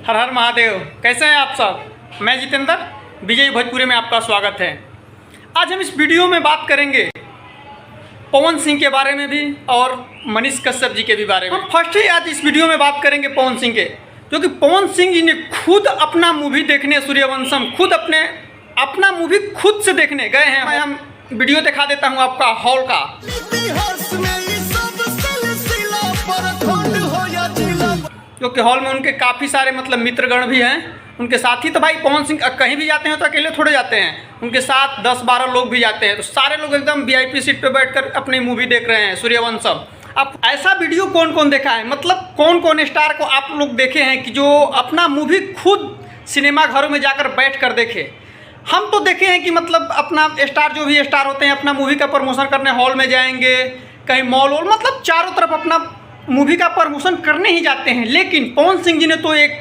हर हर महादेव। कैसे हैं आप सब? मैं जितेंद्र, विजय भोजपुरी में आपका स्वागत है। आज हम इस वीडियो में बात करेंगे पवन सिंह के बारे में भी और मनीष कश्यप जी के भी बारे में। हम फर्स्ट ही आज इस वीडियो में बात करेंगे पवन सिंह के, क्योंकि पवन सिंह जी ने खुद अपना मूवी देखने, सूर्यवंशम, खुद अपना मूवी खुद से देखने गए हैं। मैं हम वीडियो दिखा देता हूँ आपका हॉल का। क्योंकि हॉल में उनके काफ़ी सारे मित्रगण भी हैं, उनके साथ ही। तो भाई पवन सिंह कहीं भी जाते हैं तो अकेले थोड़े जाते हैं, उनके साथ 10-12 लोग भी जाते हैं। तो सारे लोग एकदम VIP सीट पे बैठकर अपनी मूवी देख रहे हैं, सूर्यवंशम। अब ऐसा वीडियो कौन कौन देखा है, मतलब कौन कौन स्टार को आप लोग देखे हैं कि जो अपना मूवी खुद सिनेमा घरों में जाकर बैठ कर देखे? हम तो देखे हैं कि अपना स्टार, जो भी स्टार होते हैं, अपना मूवी का प्रमोशन करने हॉल में जाएंगे, कहीं मॉल वॉल, चारों तरफ अपना मूवी का प्रमोशन करने ही जाते हैं। लेकिन पवन सिंह जी ने तो एक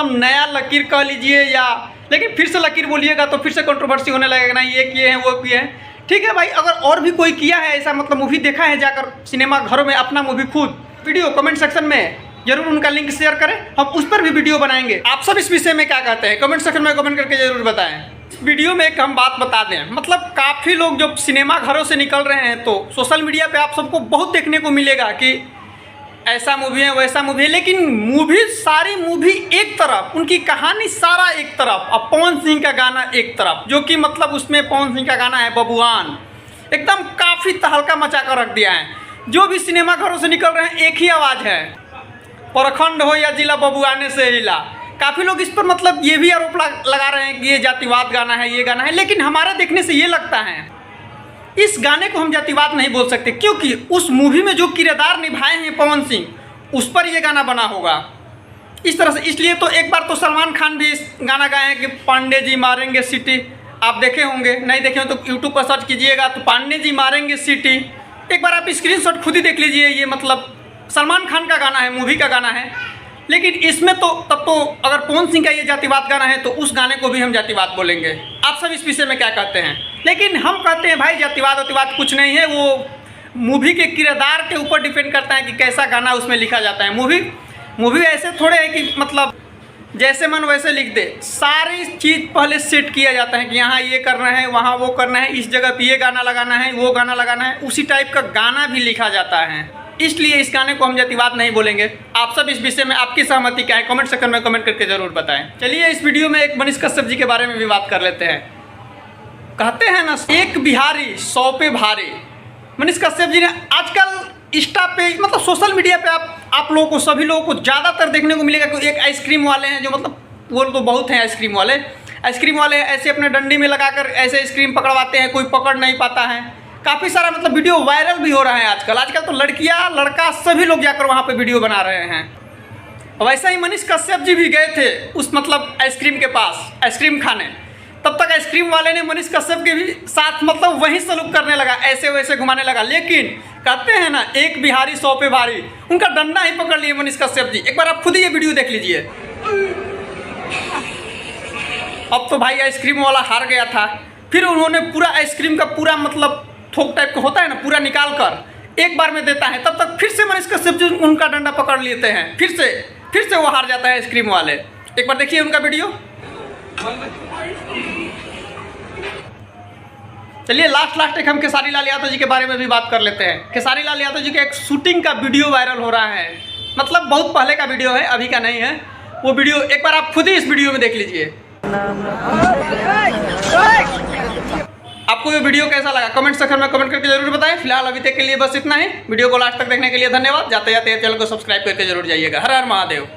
नया लकीर कह लीजिए, या लेकिन फिर से लकीर बोलिएगा तो फिर से कंट्रोवर्सी होने लगेगा, ना ये किए हैं वो किए हैं। ठीक है भाई, अगर और भी कोई किया है ऐसा, मूवी देखा है जाकर सिनेमा घरों में अपना मूवी खुद, वीडियो कमेंट सेक्शन में जरूर उनका लिंक शेयर करें, हम उस पर भी वीडियो बनाएंगे। आप सब इस विषय में क्या कहते हैं कमेंट सेक्शन में कमेंट करके जरूर बताएं। इस वीडियो में एक हम बात बता दें, काफ़ी लोग जब सिनेमा घरों से निकल रहे हैं तो सोशल मीडिया पे आप सबको बहुत देखने को मिलेगा कि ऐसा मूवी है, वैसा मूवी है, लेकिन सारी मूवी एक तरफ, उनकी कहानी सारा एक तरफ, अब पवन सिंह का गाना एक तरफ, जो कि उसमें पवन सिंह का गाना है बबुआन, एकदम काफ़ी तहलका मचा कर रख दिया है। जो भी सिनेमा घरों से निकल रहे हैं एक ही आवाज़ है, प्रखंड हो या जिला बबुआने से हिला। काफ़ी लोग इस पर ये भी आरोप लगा रहे हैं कि ये जातिवाद गाना है, ये गाना है, लेकिन हमारे देखने से ये लगता है इस गाने को हम जातिवाद नहीं बोल सकते, क्योंकि उस मूवी में जो किरदार निभाए हैं पवन सिंह, उस पर ये गाना बना होगा इस तरह से। इसलिए तो एक बार तो सलमान खान भी इस गाना गाए हैं कि पांडे जी मारेंगे सिटी। आप देखे होंगे, नहीं देखे हो तो यूट्यूब पर सर्च कीजिएगा, तो पांडे जी मारेंगे सिटी, एक बार आप स्क्रीनशॉट खुद ही देख लीजिए। ये सलमान खान का गाना है, मूवी का गाना है। लेकिन इसमें तो तब तो अगर पवन सिंह का ये जातिवाद गाना है तो उस गाने को भी हम जातिवाद बोलेंगे। आप सब इस विषय में क्या कहते हैं? लेकिन हम कहते हैं भाई जातिवाद कुछ नहीं है, वो मूवी के किरदार के ऊपर डिपेंड करता है कि कैसा गाना उसमें लिखा जाता है। मूवी ऐसे थोड़े है कि जैसे मन वैसे लिख दे, सारी चीज़ पहले सेट किया जाता है कि यहाँ ये करना है, वहाँ वो करना है, इस जगह पे ये गाना लगाना है, वो गाना लगाना है, उसी टाइप का गाना भी लिखा जाता है। इसलिए इस गाने को हम जातिवाद नहीं बोलेंगे। आप सब इस विषय में आपकी सहमति क्या है कमेंट सेक्शन में कमेंट करके जरूर बताएं। चलिए इस वीडियो में एक मनीष कश्यप जी के बारे में भी बात कर लेते हैं। कहते हैं ना, एक बिहारी 100 पे भारी। मनीष कश्यप जी ने आजकल इंस्टा पे, सोशल मीडिया पे आप लोगों को, सभी लोगों को ज़्यादातर देखने को मिलेगा कि एक आइसक्रीम वाले हैं, जो वो तो बहुत हैं आइसक्रीम वाले ऐसे अपने डंडी में लगाकर ऐसे आइसक्रीम पकड़वाते हैं, कोई पकड़ नहीं पाता है। काफ़ी सारा वीडियो वायरल भी हो रहा है आजकल तो लड़कियां लड़का सभी लोग जाकर वहाँ पे वीडियो बना रहे हैं। वैसा ही मनीष कश्यप जी भी गए थे उस आइसक्रीम के पास आइसक्रीम खाने। तब तक आइसक्रीम वाले ने मनीष कश्यप के भी साथ वहीं सलूक करने लगा, ऐसे वैसे घुमाने लगा। लेकिन कहते हैं ना, एक बिहारी 100 पे भारी, उनका डंडा ही पकड़ लिए मनीष कश्यप जी। एक बार आप खुद ही ये वीडियो देख लीजिए। अब तो भाई आइसक्रीम वाला हार गया था, फिर उन्होंने पूरा आइसक्रीम का पूरा थोक टाइप का होता है ना, पूरा निकाल कर एक बार में देता है। तब तक फिर से मनीष कश्यप जी उनका डंडा पकड़ लेते हैं, फिर से वो हार जाता है आइसक्रीम वाले। एक बार देखिए उनका वीडियो। चलिए लास्ट एक हम खेसारी लाल यादव जी के बारे में भी बात कर लेते हैं। खेसारी लाल यादव जी के एक शूटिंग का वीडियो वायरल हो रहा है, बहुत पहले का वीडियो है, अभी का नहीं है वो वीडियो। एक बार आप खुद ही इस वीडियो में देख लीजिए। आपको ये वीडियो कैसा लगा कमेंट सेक्शन में कमेंट करके जरूर बताएं। फिलहाल अभी तक के लिए बस इतना ही। वीडियो को लास्ट तक देखने के लिए धन्यवाद। जाते जाते चैनल को सब्सक्राइब करके जरूर जाइएगा। हर हर महादेव।